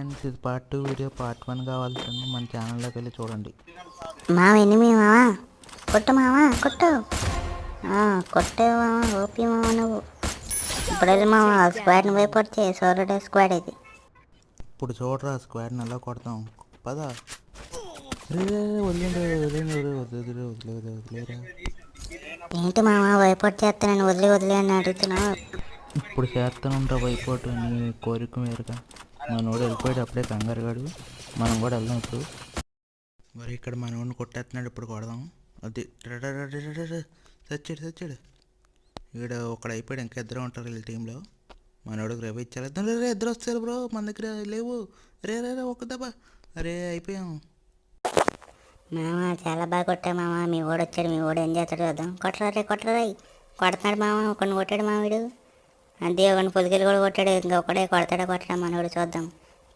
Friends, ఇది part 2 video. Part 1 కావాల్సింది మన ఛానల్లోకి వెళ్ళి చూడండి. మామ ఎనిమి మామ, కొట్టు మామ కొట్టు, కొట్టే మామ, ఓపి మామ నువ్వు. ఇప్పుడు వెళ్ళి మామ స్క్వాడ్ని భయపడితే సోలోడే స్క్వాడ్ ఇది. ఇప్పుడు చూడరా స్క్వాడ్ని ఎలా కొడతాం. పద. వదిలేరా. ఏంటి మామ భయపడి చేస్తానని వదిలి అని అడుగుతున్నావు. ఇప్పుడు చేస్తానుంటా భయపడు, నీ కోరిక మేరగా. మనోడు వెళ్ళిపోయాడు అప్పుడే, కంగారుగాడు. మనం కూడా వెళ్దాం ఇప్పుడు. మరి ఇక్కడ మనోడిని కొట్టేస్తున్నాడు, ఇప్పుడు కొడదాం. అది చచ్చాడు. ఇక్కడ ఒకడు అయిపోయాడు, ఇంకా ఇద్దరు ఉంటారు వీళ్ళ టీంలో. మనోడికి రవి ఇచ్చారు. ఇద్దరు వస్తారు బ్రో, మన దగ్గర లేవు. రే ఒక దెబ్బ. అరే అయిపోయాం మామ. చాలా బాగా కొట్టా మామ. మీ ఓడు వచ్చాడు, మీ ఓడు ఏం చేస్తాడు చూద్దాం. కొట్టరా కొడుతున్నాడు మామ. ఒకడిని కొట్టాడు మామిడు, అంతే. ఒకడిని పొలికెళ్ళి కూడా కొట్టాడు. ఇంకా ఒకడే కొడతాడా మనోడు చూద్దాం.